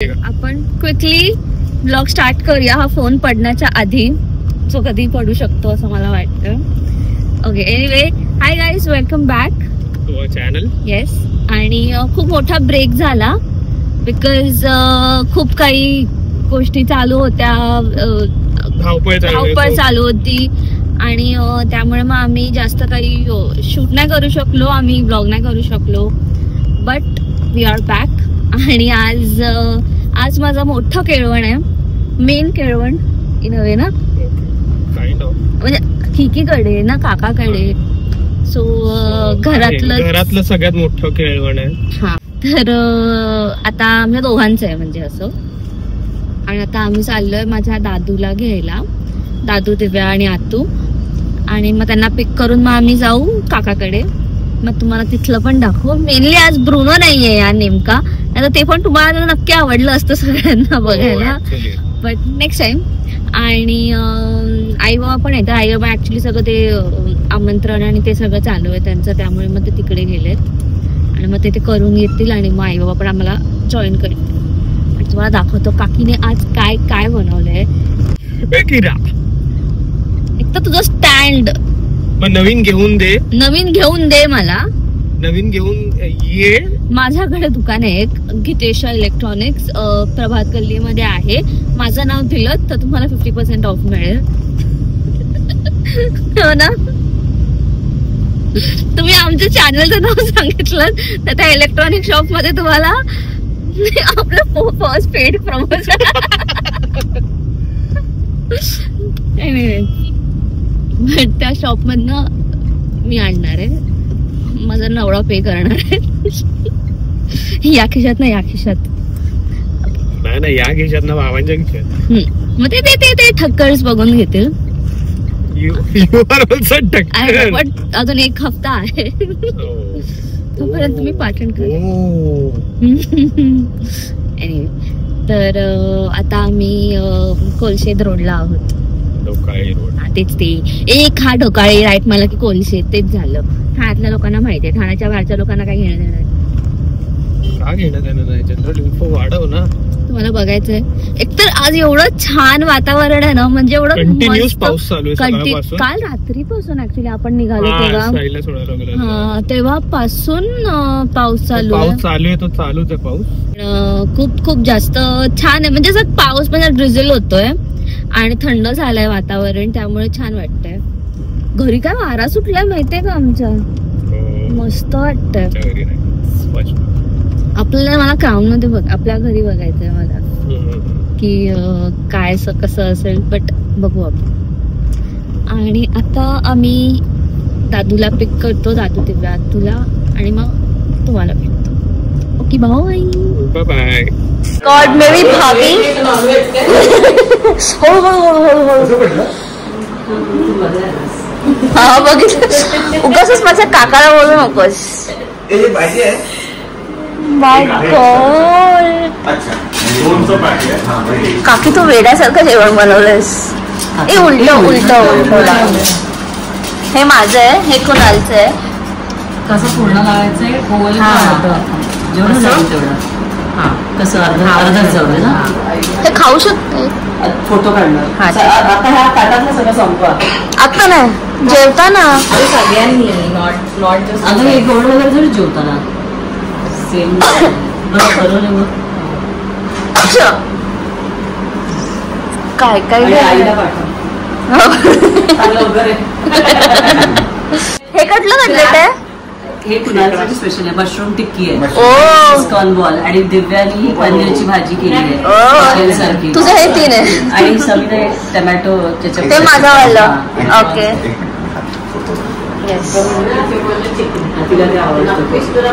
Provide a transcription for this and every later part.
आपण quickly blog start करूया हा फोन पडण्याच्या आधी, जो कधी पडू शकतो असं मला वाटतं. Okay, anyway hi guys, welcome back to channel. Yes, आणि खूप मोठा ब्रेक झाला बिकॉज खूप काही गोष्टी चालू होत्या, धावपळ चालू होती आणि त्यामुळे मग आम्ही जास्त काही शूट नाही करू शकलो, आम्ही ब्लॉग नाही करू शकलो. But we are back. आणि आज माझा मोठं केळवण आहे, मेन केळवण इन अ वे ना, म्हणजे किकीकडे ना, काकाकडे. सो घरातलं सगळ्यात मोठं केळवण आहे. हा, तर आता आमच्या दोघांचं आहे म्हणजे असं. आणि आता आम्ही चाललोय माझ्या दादूला घ्यायला, दादू, दिव्या आणि आतू. आणि मग त्यांना पिक करून मग आम्ही जाऊ काकाकडे. मग तुम्हाला तिथलं पण दाखवू. मेनली आज ब्रुनो नाहीये यार नेमका, आता ते पण तुम्हाला नक्की आवडलं असतं सगळ्यांना बघायला, बट नेक्स्ट टाइम. आणि आई बाबा पण येतात. आई बाबा ऍक्च्युली सगळं ते आमंत्रण आणि ते सगळं चालू आहे त्यांचं, त्यामुळे मग ते तिकडे गेलेत आणि मग ते करून येतील आणि मग आई बाबा पण आम्हाला जॉईन करतील. आणि तुम्हाला दाखवतो काकीने आज काय काय बनवलंय. एक तर तुझं स्टँड नवीन घेऊन दे मला, नवीन घेऊन ये. माझ्याकडे दुकान आहे एक, गीतेशा इलेक्ट्रॉनिक्स, प्रभात गल्ली मध्ये आहे. माझं नाव दिलं तर तुम्हाला 50% ऑफ मिळेल. हो ना, तुम्ही आमच्या चॅनलचं नाव सांगितलं तर त्या इलेक्ट्रॉनिक शॉप मध्ये तुम्हाला आपलं फर्स्ट पेड प्रमोशन. बट त्या शॉप मधनं मी आणणार आहे, माझा नवरा पे करणार आहे. या खिशात ना, या खिशात नाही, या खिशात ना, बाबांच्या खिशात. मग ते ठक्कर्स बघून घेतील. बट अजून एक हफ्ता आहे, तोपर्यंत तुम्ही पाठण करा. तर आता आम्ही कोलशेत रोडला आहोत. तेच ते एक हा ढोकाळे राईट मला की कोलशेत, तेच झालं. ठाण्यातल्या लोकांना माहितीये, ठाण्याच्या बाहेरच्या लोकांना काय घेणं देणार नाही. जनरल इन्फो वाढव ना, तुम्हाला बघायचंय. एकतर आज एवढं छान वातावरण आहे ना, म्हणजे एवढं पाऊस चालू आहे काल रात्रीपासून. ऍक्च्युली आपण निघालो तेव्हा, तेव्हापासून पाऊस चालू आहे. तो चालूच आहे पाऊस, खूप खूप जास्त छान आहे. म्हणजे असं पाऊस म्हणजे ड्रिझल होतोय आणि थंड झालंय वातावरण, त्यामुळे छान वाटतंय. घरी काय वारा सुटलाय माहितीये का आमच्या, मस्त वाटतंय. आपल्याला मला क्राऊन मध्ये आपल्या घरी बघायचंय मला की काय कसं असेल, बट बघू आपण. आणि आता आम्ही दादूला पिक करतो, दादू दिव्या तुला, आणि मग तुम्हाला पिकतो. Okay, bye bye. गॉड मेरी भाभी. हा बघितलं, उगाच माझ्या काकाला बोलू नकोस. माय गॉड, काकी तू वेड्यासारखं जेवण बनवलंयस. उलट हे माझं आहे, हे कुणालचं आहे. कसं पूर्ण लावायचंय, जेवढं जाईल तेवढं. कसं अर्धच जाऊ दे ना, हे खाऊ शकते. फोटो काढणार आता, ह्या ताटातलं सगळं संपवा. आता नाही, जेवताना सगळ्यांनी, नॉट जस्ट. अगं हे गोड वगैरे जरी जेवताना सेम काय काय आईला पाठव वगैरे. हे कटलं कटलेट आहे, हे कुणालसाठी स्पेशल आहे. मशरूम टिक्की आहे, स्कॉन बॉल, आणि दिव्यानी पनीरची भाजी केली आहे सारखी. तुझं हे 3 आहे. आणि समीने टमॅटो, ते माझं वालं. ओके, तिला ते आवडतं. चिकन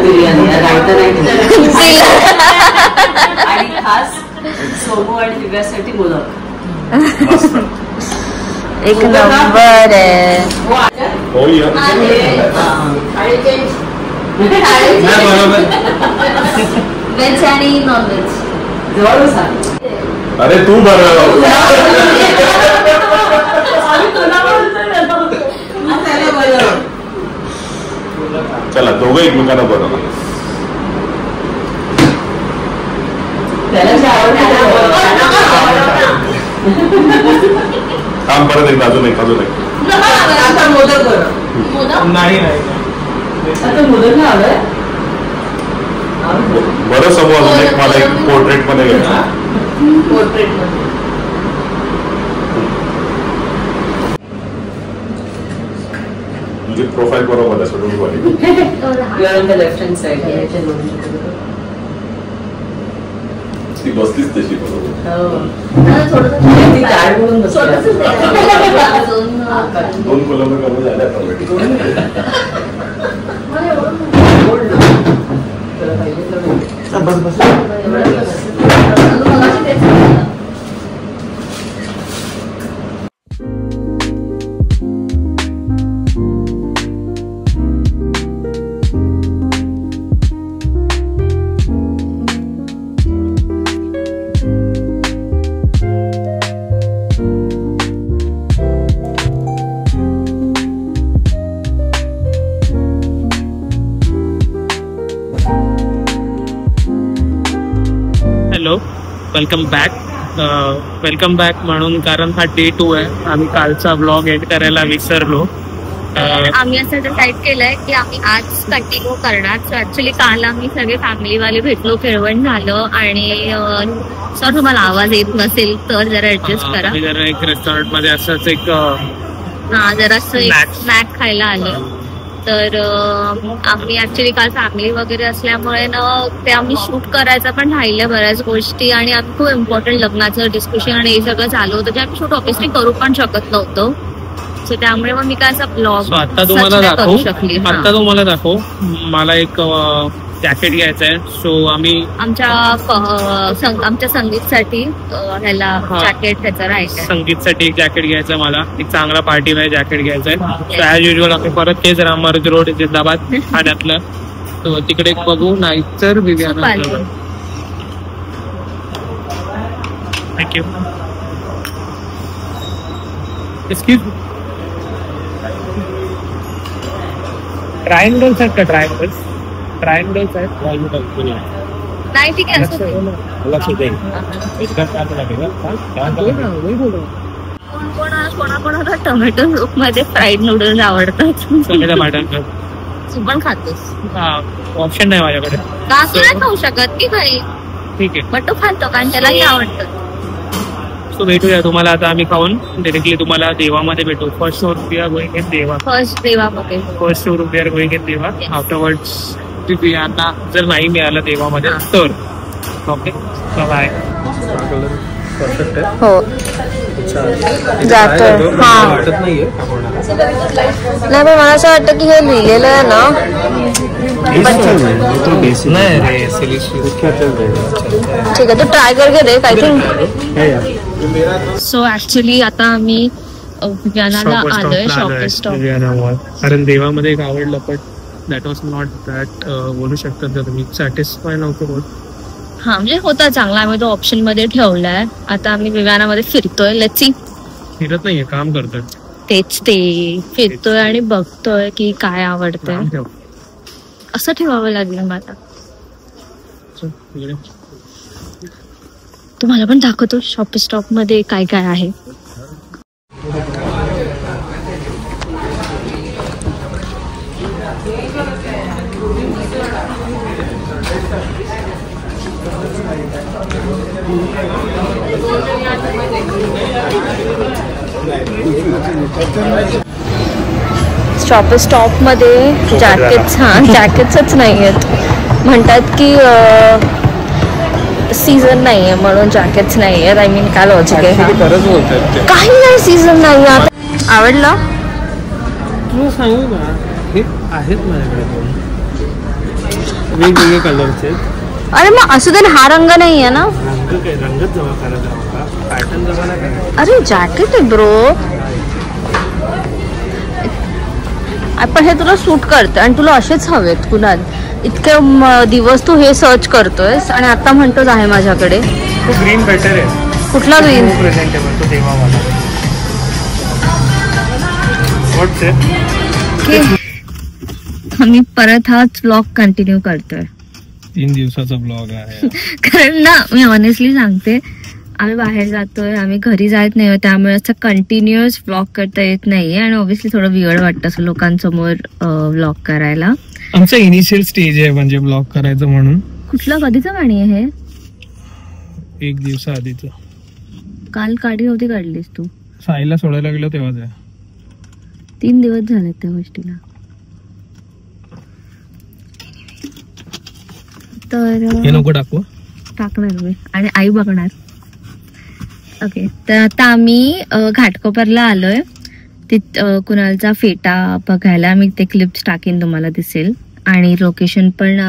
बिर्याणी, रायता नाही. आणि खास सोमू आणि दिव्यासाठी मोदक. एक नंबर आहे. व्हेज आणि नॉन व्हेज जवळ सांग. अरे तू बरं. चला दोघं एकमेकांना बरोबर. त्याला जे आवडतं काम परत एक अजून एक आता मोदक बरं नाही आता मोदक ना आवडत बरं समोर अजून एक मला एक पोर्ट्रेट मध्ये घ्यायचं. पोर्ट्रेट मध्ये तुझी प्रोफाईल बरोबर आहे सोडून you are on the left hand side ती बसलीच तशी बरोबर. ती ताड म्हणून बसली दोन कोलंबी कमी झाल्या हॅलो, वेलकम बॅक म्हणून कारण हा डे 2 आहे. आम्ही कालचा ब्लॉग एंड करायला विसरलो. आम्ही असं डिसाईड केलंय की आम्ही आज कंटिन्यू करणार. सो ऍक्च्युली काल आम्ही सगळे फॅमिलीवाले भेटलो, खेळवण झालं आणि सर तुम्हाला आवाज येत नसेल तर जरा ऍडजस्ट करा. जरा एक रेस्टॉरंट मध्ये असंच एक जरासं स्नॅक खायला आलं. तर आम्ही ऍक्च्युली काल फॅमिली वगैरे असल्यामुळे ना ते आम्ही शूट करायचं पण राहिलं बऱ्याच गोष्टी आणि आम्ही खूप इम्पॉर्टंट लग्नाचं डिस्कशन आणि हे सगळं चालू होतं जे आम्ही शूट ऑब्विसली करू पण शकत नव्हतो. सो त्यामुळे मग मी काय असा ब्लॉग आता तुम्हाला दाखव मला एक जॅकेट घ्यायचं आहे. सो आम्ही आमच्या संगीतसाठी ह्याला जॅकेट त्याचं राहायचं. संगीतसाठी एक जॅकेट घ्यायचं मला. एक चांगला पार्टी वेअर जॅकेट घ्यायचंय. सो ऍज युजल आम्ही परत तेच राममार्ग रोड जिंदाबाद ठाण्यातलं. तो तिकडे बघू नाही तर विवियाना. थँक्यू. एक्सक्यूज ट्रायंगल्स आहेत का? ट्रायंगल्स आहेत. नाही ठीक आहे. कोणाकोणाला टोमॅटो सूप मध्ये फ्राईड नूडल्स आवडतात. तू पण खातोस? ऑप्शन नाही माझ्याकडे. का तू नाही खाऊ शकत की काही? ठीक आहे, पण तो खातो कारण त्यालाही आवडतं. सो भेटूया तुम्हाला आता आम्ही खाऊन डायरेक्टली तुम्हाला देवामध्ये भेटू. फर्स्ट शो रुपया गोईंग इन देवा. फर्स्ट शो रुपया गोईंग इन देवा. आफ्टरवर्ड्स यांना जर नाही मिळालं देवामध्ये तर ओके बाय. हो जातोय. हा नाही पण मला असं वाटतं की हे लिहिलेलं आहे ना. ठीक आहे, तू ट्राय करके देख. आय थिंक सो ऍक्च्युली आता आम्ही विवियानाला आलोय शॉप. कारण देवामध्ये एक आवडलं पण दॅट वॉज नॉट दॅट बोलू शकतात जर तुम्ही सॅटिस्फाय नव्हतं होत. हा म्हणजे होता चांगला. आम्ही तो ऑप्शन मध्ये ठेवलाय. आता आम्ही विवियानामध्ये फिरतोय. Let's see. फिरत नाहीये, काम करतोय. तेच ते फिरतोय आणि बघतोय की काय आवडतंय. असं ठेवावं लागेल मला. तुम्हाला पण दाखवतो शॉप स्टॉप मध्ये काय काय आहे. शॉप स्टॉप मध्ये जॅकेट्सच नाही आहेत. म्हणतात की सीझन नाहीये म्हणून जॅकेट्स नाही आहेत. आय मीन काय लॉजिक आहे? काही नाही, सीझन नाही. आता आवडलं तुला सांगू का? हे आहेत माझ्याकडे वेगवेगळे कलरचे. अरे मग असू दे ना. हा रंग नाही आहे ना. रंगच जमा करायचा होता, पॅटर्न जमा नाही करायचा. अरे जॅकेट आहे ब्रो. पण हे तुला सूट करतं आणि तुला असेच हवेत. कुणाल इतके दिवस तू हे सर्च करतोयस आणि आता म्हणतोच आहे माझ्याकडे. तो ग्रीन बेटर आहे. कुठला ग्रीन? प्रेझेंटेबल तो देवावाला. आम्ही परत हाच ब्लॉग कंटिन्यू करतोय. 3 दिवसाचा ब्लॉग आहे. कारण ना मी ऑनेस्टली सांगते, आम्ही बाहेर जातोय, आम्ही घरी जात नाही, त्यामुळे असं कंटिन्युअस व्लॉग करता येत नाहीये आणि ऑब्व्हियसली थोडं वियर्ड वाटतं असं लोकांसमोर व्लॉग करायला. आमचा इनिशियल स्टेज आहे म्हणजे ब्लॉग करायचं म्हणून. कुठलं कधीचं गाणी आहे हे? 1 दिवसा आधीच. काल काढलीस तू? साईला सोडायला गेलो तेव्हाच आहे. 3 दिवस झालेत त्या गोष्टीला. तर हे नको टाकू. टाकणार मी आणि आई बघणार. ओके, तर आता आम्ही घाटकोपरला आलोय. कुणालचा फेटा बघायला. मी ते क्लिप्स टाकीन, तुम्हाला दिसेल. आणि लोकेशन पण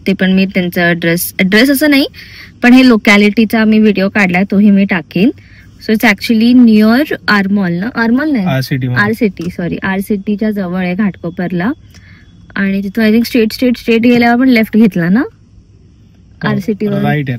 ते पण मी त्यांचा ऍड्रेस असं नाही, पण हे लोकॅलिटीचा मी व्हिडिओ काढलाय, तोही मी टाकेन. सो इट्स ऍक्च्युली नियर आरमॉल ना, आरमॉल नाही आर सिटीच्या जवळ आहे घाटकोपरला. आणि तिथून आय थिंक स्ट्रेट गेल्यावर पण लेफ्ट घेतला ना आर सिटी वर. राईट.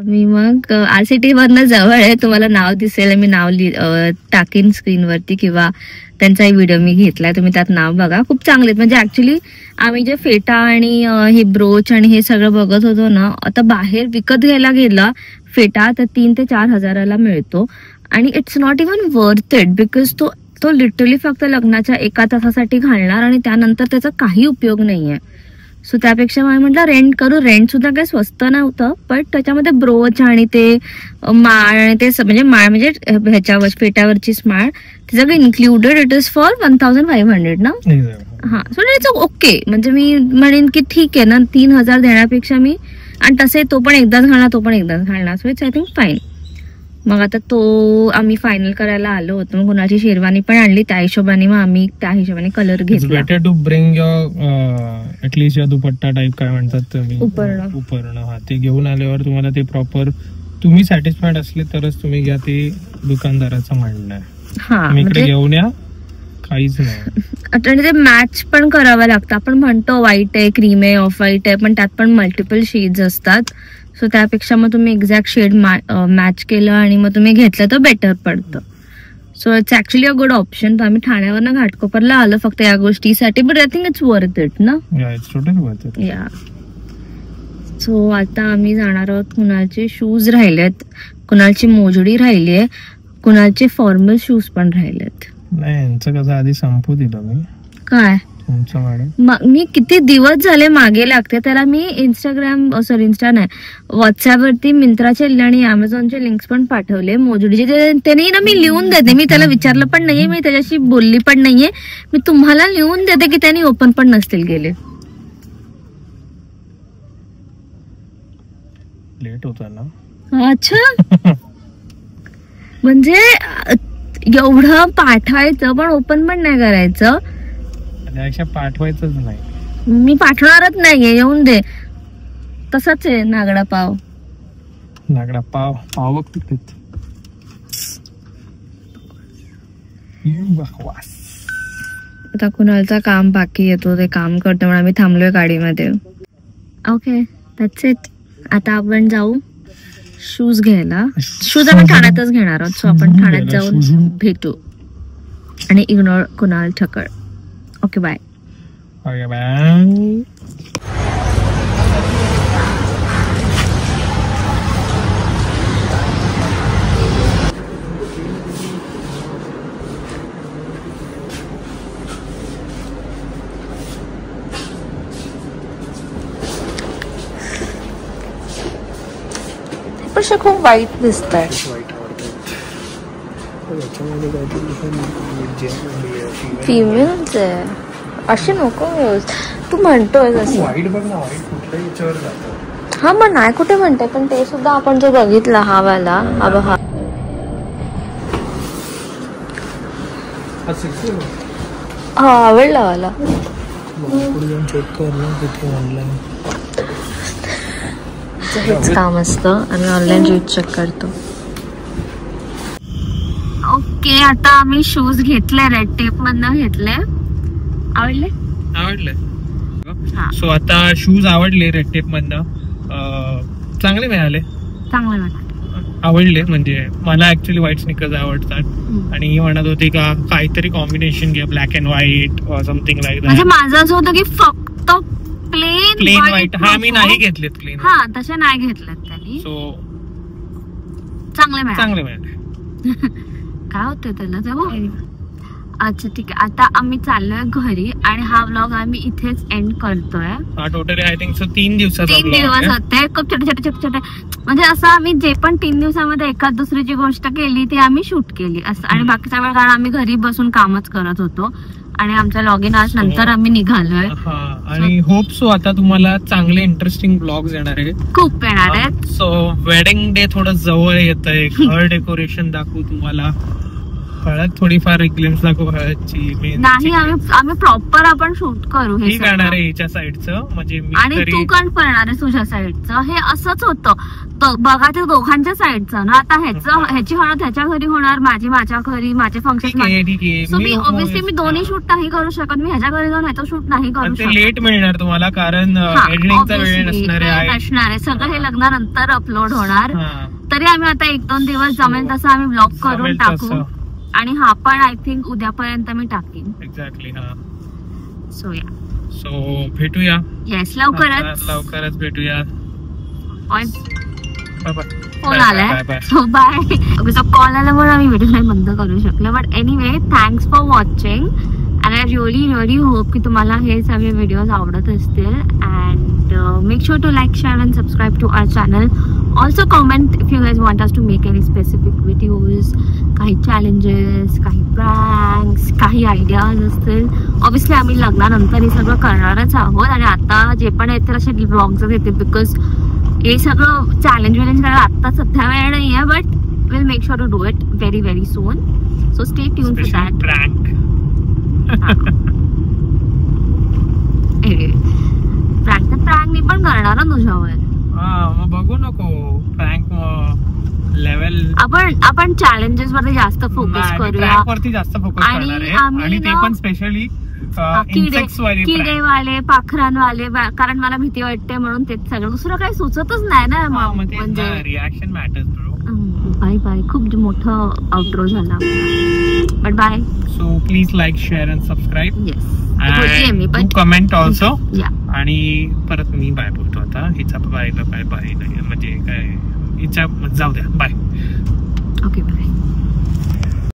मी मग आर सिटी वरनं जवळ आहे. तुम्हाला नाव दिसेल, मी नाव टाकीन स्क्रीनवरती, किंवा त्यांचाही व्हिडिओ मी घेतलाय, तुम्ही त्यात नाव बघा. खूप चांगले म्हणजे ऍक्च्युली आम्ही जे फेटा आणि हे ब्रोच आणि हे सगळं बघत होतो ना, आता बाहेर विकत घ्यायला गेला फेटा तर 3 ते 4 हजाराला मिळतो. आणि it's not even worth it, because तो लिटरली फक्त लग्नाच्या 1 तासासाठी घालणार आणि त्यानंतर त्याचा काही उपयोग नाहीये. सो त्यापेक्षा मला म्हटलं रेंट करू. रेंट सुद्धा काही स्वस्त नव्हतं, पण त्याच्यामध्ये ब्रोच आणि ते माळ आणि ते म्हणजे माळ म्हणजे ह्याच्यावर फेट्यावरची माळ ते सगळं इन्क्लुडेड. इट इज फॉर 1500 ना. हा, सो इट्स ओके. म्हणजे मी म्हणेन की ठीक आहे ना, 3000 देण्यापेक्षा मी, आणि तसे तो पण एकदाच घालणार, so it's I think fine. मग आता तो आम्ही फायनल करायला आलो होतो. मग कुणाची शेरवानी पण आणली, त्या हिशोबाने मग आम्ही त्या हिशोबाने कलर घेतला. Better to bring your at least dupatta type काय म्हणतात तुम्ही, उपरण. हा, ते घेऊन आल्यावर तुम्हाला ते प्रॉपर तुम्ही सॅटिस्फाईड असले तरच तुम्ही घ्या, ते दुकानदाराचं म्हणणं आहे. हा, इकडे घेऊन या, काहीच नाही. आणि ते मॅच पण करावं लागतं. आपण म्हणतो व्हाईट आहे, क्रीम आहे, ऑफ व्हाईट आहे, पण त्यात पण मल्टिपल शेड्स असतात. सो त्यापेक्षा मग तुम्ही एक्झॅक्ट शेड मॅच केलं आणि मग तुम्ही घेतलं तर बेटर पडतं. So it's actually a good option. तर आम्ही ठाण्यावरनं घाटकोपरला आलो फक्त या गोष्टीसाठी, but I think it's worth it ना. या, सो आता आम्ही जाणार आहोत. कुणालचे शूज राहिलेत, कुणालची मोजडी राहिली आहे, कुणालचे फॉर्मल शूज पण राहिलेत. नाही, यांचं कसं आधी संपू दिलं मी. काय मी किती दिवस झाले मागे लागते त्याला. मी इंस्टा नाही, व्हॉट्सअपवरती मिंत्राचे आणि अमेझॉनचे लिंक्स पण पाठवले मोजडीचे. त्यांनी ना मी लिहून देते, मी त्याला विचारलं पण नाहीये, मी त्याच्याशी बोलली पण नाहीये. मी तुम्हाला लिहून देते की त्यांनी ओपन पण नसतील गेले. लेट होता ना. अच्छा, म्हणजे एवढं पाठवायचं पण ओपन पण नाही करायचं. पाठवायचंच नाही, मी पाठवणारच नाहीये, येऊन दे. तसंच आहे नागडा पाव बघ तिथे. आता कुणालचा काम बाकी येतो, ते काम करतो म्हणून आम्ही थांबलोय गाडीमध्ये. Okay, that's it. आता आपण जाऊ शूज घ्यायला. शूज आपण ठाण्यातच घेणार आहोत, सो आपण ठाण्यात जाऊन भेटू आणि ignore Kunal Thakkar. Okay, bye. पण खूप वाईट दिसत आहे. फिमेलच आहे अशी नको. तू म्हणतोय हा, मग नाही कुठे म्हणते, पण ते सुद्धा आपण जो बघितला हा वाला, हा आवडला वाला. हेच काम असतं, आम्ही ऑनलाईन रेट चेक करतो. ओके, आता आम्ही शूज घेतले, रेड टेप मधनं घेतले. आवडले. सो आता शूज आवडले रेड टेप मधनं, चांगले मिळाले. आवडले. म्हणजे मला ऍक्च्युली व्हाईट स्निकर्स आवडतात आणि ही म्हणत होती का काहीतरी कॉम्बिनेशन घ्या, black and white something like that. माझं असं होतं की फक्त प्लेन व्हाईट. हा मी नाही घेतलेत प्लेन. हा तसे नाही घेतलेत त्यांनी. सो चांगले मिळाले. काय होतं त्याला तेव्हा. अच्छा ठीक आहे. आता आम्ही चाललोय घरी आणि हा व्लॉग आम्ही इथेच एंड करतोय. टोटली आय थिंक सो 3 दिवस होते. खूप छोटे म्हणजे असं आम्ही जे पण 3 दिवसामध्ये एखाद दुसरी गोष्ट केली ती आम्ही शूट केली असं. आणि बाकीचा वेळ कारण आम्ही घरी बसून कामच करत होतो आणि आमच्या लॉगिन आज नंतर आम्ही निघालोय. आणि होप सो आता तुम्हाला चांगले इंटरेस्टिंग ब्लॉग्स येणार आहेत. खूप येणार आहेत. सो वेडिंग डे थोडं जवळ येत आहे. घर डेकोरेशन दाखवू तुम्हाला. हळद थोडीफार ग्लिम्स दाखवू हळदची. नाही आम्ही प्रॉपर आपण शूट करू. हे करणार आहे हिच्या साईडचं म्हणजे आणि तू पण करणार आहे तुझ्या साईडचं. हे असंच होतं बघा ते दोघांच्या साईडचं ना. आता ह्याची हळद ह्याच्या घरी होणार, माझी माझ्या घरी, माझे फंक्शन. मी ऑब्व्हियसली मी दोन्ही शूट नाही करू शकत. मी ह्याच्या घरी जाऊन ह्याचं शूट नाही करू शकत. लेट मिळणार तुम्हाला कारण एडिटिंगचा वेळ नसणार आहे. सगळं हे लग्नानंतर अपलोड होणार. तरी आम्ही आता 1-2 दिवस जमेल तसं आम्ही ब्लॉग करून टाकू. आणि हा पण आय थिंक उद्यापर्यंत मी टाकीन. एक्झॅक्टली. सो भेटूया. येस लवकरच भेटूया. फोन आलाय. So bye. कॉल आल्यामुळे आम्ही व्हिडिओ नाही बंद करू शकलो. But anyway thanks for watching and I really hope की तुम्हाला हे सगळे व्हिडिओज आवडत असतील. And make sure to like share and subscribe to our channel. Also comment if you guys want us to make any specific videos. काही challenges, काही pranks, काही ideas असतील. ऑब्व्हियसली आम्ही लग्नानंतर हे सगळं करणारच आहोत. आणि आता जे पण येतील असे ब्लॉग्स येते बिकॉज हे सगळं चॅलेंज करायला आता सध्या वेळ नाही आहे. But will make sure to do it very soon. So stay tune for that. Prank मी पण करणार ना तुझ्यावर. बघू नको प्रँक लेवल. आपण चॅलेंजेस वरती जास्त फोकस करूया. वरती जास्त फोकस करणार आहे. आणि ते पण स्पेशली किडेवाले, पाखरांवाले. कारण मला भीती वाटते म्हणून ते सगळं. दुसरं काही सुचतच नाही ना. म्हणजे रिॲक्शन मॅटर्स ब्रो. बाय. खूप मोठं आउटरो झाला. But by. So please like share and subscribe. Yes. Comment also. आणि परत मी बाय बोलतो आता. हिचा बाय नाही म्हणजे काय हिच्या जाऊ द्या. बाय. Okay bye.